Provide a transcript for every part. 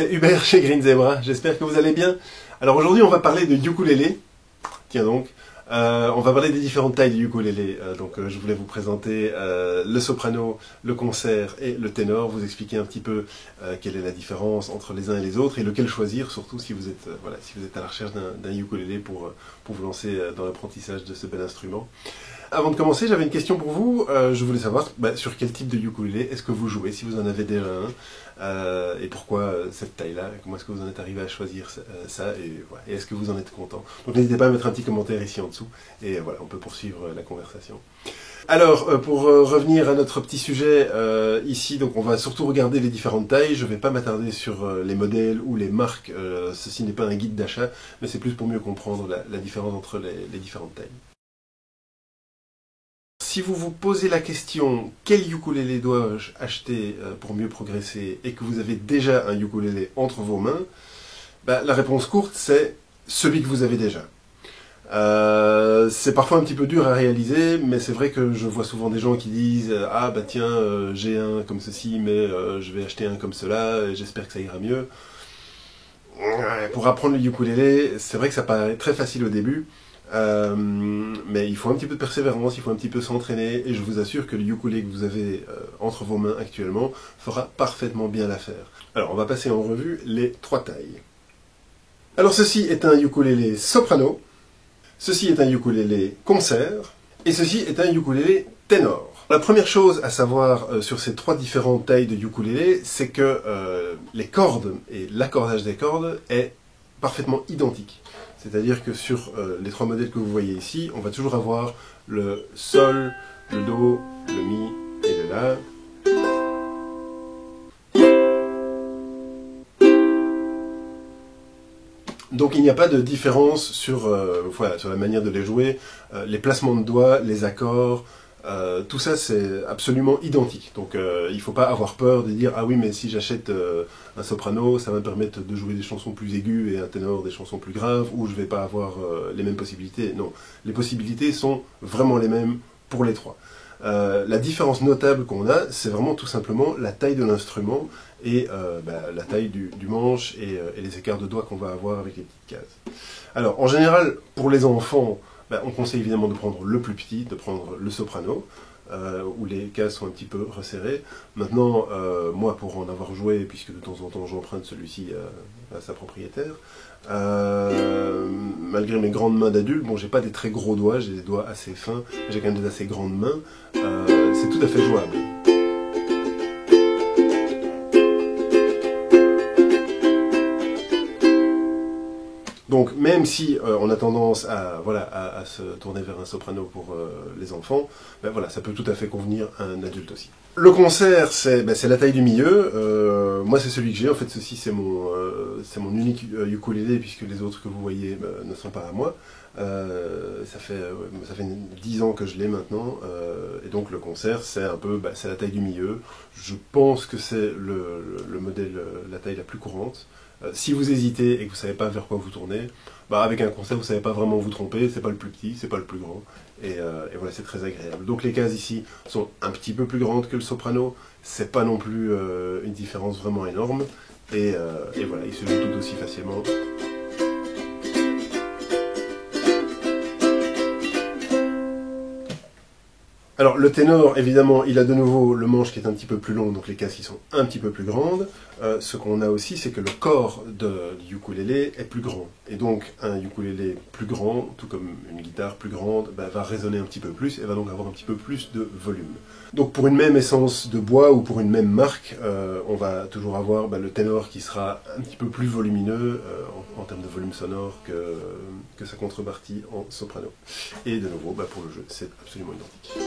c'est Hubert chez Green Zebra, j'espère que vous allez bien. Alors aujourd'hui on va parler de ukulélé, tiens donc, on va parler des différentes tailles du ukulélé. Je voulais vous présenter le soprano, le concert et le ténor, vous expliquer un petit peu quelle est la différence entre les uns et les autres et lequel choisir, surtout si vous êtes, si vous êtes à la recherche d'un ukulélé pour vous lancer dans l'apprentissage de ce bel instrument. Avant de commencer, j'avais une question pour vous. Je voulais savoir sur quel type de ukulélé est-ce que vous jouez, si vous en avez déjà un, et pourquoi cette taille-là, comment est-ce que vous en êtes arrivé à choisir ça, et est-ce que vous en êtes content. Donc n'hésitez pas à mettre un petit commentaire ici en dessous, et voilà, on peut poursuivre la conversation. Alors, pour revenir à notre petit sujet, ici, donc on va surtout regarder les différentes tailles. Je ne vais pas m'attarder sur les modèles ou les marques, ceci n'est pas un guide d'achat, mais c'est plus pour mieux comprendre la différence entre les différentes tailles. Si vous vous posez la question « Quel ukulélé dois-je acheter pour mieux progresser ?» et que vous avez déjà un ukulélé entre vos mains, la réponse courte c'est celui que vous avez déjà. C'est parfois un petit peu dur à réaliser, mais c'est vrai que je vois souvent des gens qui disent « Ah bah tiens, j'ai un comme ceci, mais je vais acheter un comme cela, et j'espère que ça ira mieux. » Pour apprendre le ukulélé, c'est vrai que ça paraît très facile au début, mais il faut un petit peu de persévérance, il faut un petit peu s'entraîner, et je vous assure que le ukulélé que vous avez entre vos mains actuellement fera parfaitement bien l'affaire. Alors on va passer en revue les trois tailles. Alors ceci est un ukulélé soprano, ceci est un ukulélé concert, et ceci est un ukulélé ténor. La première chose à savoir sur ces trois différentes tailles de ukulélé, c'est que les cordes et l'accordage des cordes est parfaitement identique. C'est-à-dire que sur les trois modèles que vous voyez ici, on va toujours avoir le sol, le do, le mi et le la. Donc il n'y a pas de différence sur la manière de les jouer, les placements de doigts, les accords, tout ça c'est absolument identique. Donc il ne faut pas avoir peur de dire « Ah oui, mais si j'achète un soprano, ça va me permettre de jouer des chansons plus aiguës et un ténor des chansons plus graves, ou je ne vais pas avoir les mêmes possibilités. » Non, les possibilités sont vraiment les mêmes pour les trois. La différence notable qu'on a, c'est vraiment tout simplement la taille de l'instrument et la taille du manche et les écarts de doigts qu'on va avoir avec les petites cases. Alors, en général, pour les enfants, on conseille évidemment de prendre le plus petit, de prendre le soprano, où les cases sont un petit peu resserrées. Maintenant, moi, pour en avoir joué, puisque de temps en temps j'emprunte celui-ci à sa propriétaire, malgré mes grandes mains d'adulte, bon, j'ai pas des très gros doigts, j'ai des doigts assez fins, j'ai quand même des assez grandes mains, c'est tout à fait jouable. Donc même si on a tendance à se tourner vers un soprano pour les enfants, ça peut tout à fait convenir à un adulte aussi. Le concert, c'est la taille du milieu. Moi c'est celui que j'ai, en fait ceci c'est mon unique ukulélé puisque les autres que vous voyez ne sont pas à moi. Ça fait 10 ans que je l'ai maintenant, et donc le concert c'est un peu, c'est la taille du milieu. Je pense que c'est le modèle, la taille la plus courante. Si vous hésitez et que vous ne savez pas vers quoi vous tournez, avec un concert vous ne savez pas vraiment vous tromper, c'est pas le plus petit, c'est pas le plus grand, et voilà, c'est très agréable. Donc les cases ici sont un petit peu plus grandes que le soprano, c'est pas non plus une différence vraiment énorme, et voilà, il se joue tout aussi facilement. Alors le ténor, évidemment, il a de nouveau le manche qui est un petit peu plus long, donc les cases qui sont un petit peu plus grandes. Ce qu'on a aussi, c'est que le corps du ukulélé est plus grand. Et donc un ukulélé plus grand, tout comme une guitare plus grande, va résonner un petit peu plus et va donc avoir un petit peu plus de volume. Donc pour une même essence de bois ou pour une même marque, on va toujours avoir le ténor qui sera un petit peu plus volumineux en termes de volume sonore que sa contrepartie en soprano. Et de nouveau, pour le jeu, c'est absolument identique.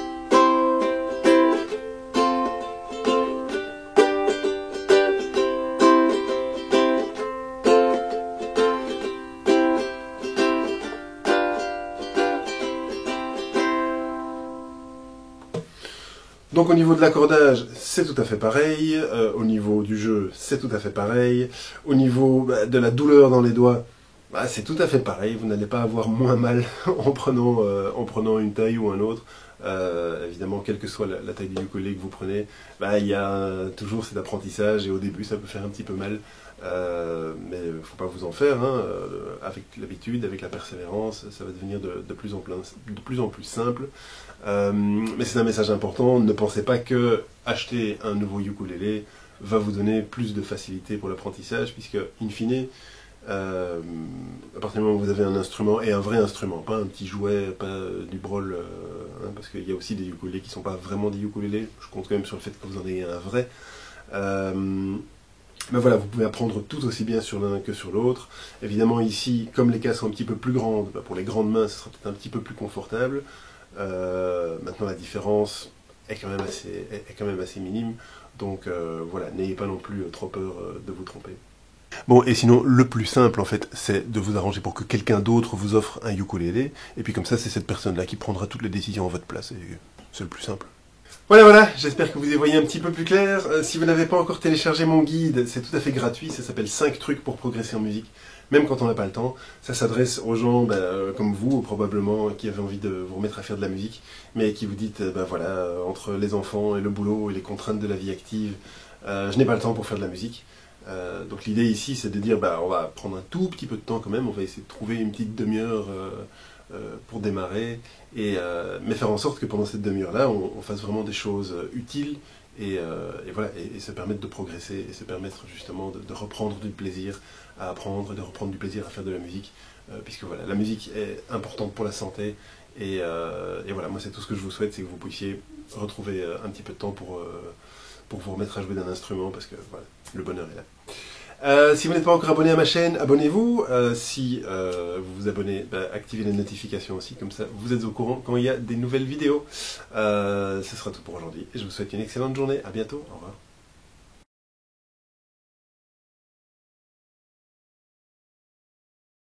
Donc au niveau de l'accordage, c'est tout à fait pareil, au niveau du jeu, c'est tout à fait pareil, au niveau de la douleur dans les doigts, c'est tout à fait pareil, vous n'allez pas avoir moins mal en prenant une taille ou un autre. Évidemment, quelle que soit la taille du ukulélé que vous prenez, il y a toujours cet apprentissage et au début ça peut faire un petit peu mal. Mais il ne faut pas vous en faire, hein. Avec l'habitude, avec la persévérance, ça va devenir de plus en plus simple. Mais c'est un message important, ne pensez pas que acheter un nouveau ukulélé va vous donner plus de facilité pour l'apprentissage, puisque, in fine, à partir du moment où vous avez un instrument, et un vrai instrument, pas un petit jouet, pas du brol, hein, parce qu'il y a aussi des ukulélés qui ne sont pas vraiment des ukulélés, je compte quand même sur le fait que vous en ayez un vrai. Mais voilà, vous pouvez apprendre tout aussi bien sur l'un que sur l'autre. Évidemment ici, comme les caisses sont un petit peu plus grandes, pour les grandes mains, ce sera peut-être un petit peu plus confortable. Maintenant la différence est quand même assez minime, donc voilà, n'ayez pas non plus trop peur de vous tromper. Bon, et sinon, le plus simple, en fait, c'est de vous arranger pour que quelqu'un d'autre vous offre un ukulélé, et puis comme ça, c'est cette personne-là qui prendra toutes les décisions à votre place, et c'est le plus simple. Voilà, j'espère que vous y voyez un petit peu plus clair. Si vous n'avez pas encore téléchargé mon guide, c'est tout à fait gratuit, ça s'appelle 5 trucs pour progresser en musique, même quand on n'a pas le temps. Ça s'adresse aux gens comme vous, probablement, qui avez envie de vous remettre à faire de la musique, mais qui vous dites, voilà, entre les enfants et le boulot et les contraintes de la vie active, je n'ai pas le temps pour faire de la musique. Donc l'idée ici, c'est de dire, on va prendre un tout petit peu de temps quand même, on va essayer de trouver une petite demi-heure pour démarrer, mais faire en sorte que pendant cette demi-heure-là, on fasse vraiment des choses utiles, et voilà, et se permettre de progresser, et se permettre justement de reprendre du plaisir à apprendre, et de reprendre du plaisir à faire de la musique, puisque voilà, la musique est importante pour la santé, et voilà, moi c'est tout ce que je vous souhaite, c'est que vous puissiez retrouver un petit peu de temps pour vous remettre à jouer d'un instrument, parce que voilà, le bonheur est là. Si vous n'êtes pas encore abonné à ma chaîne, abonnez-vous. Si vous vous abonnez, activez les notifications aussi, comme ça vous êtes au courant quand il y a des nouvelles vidéos. Ce sera tout pour aujourd'hui, et je vous souhaite une excellente journée. À bientôt, au revoir.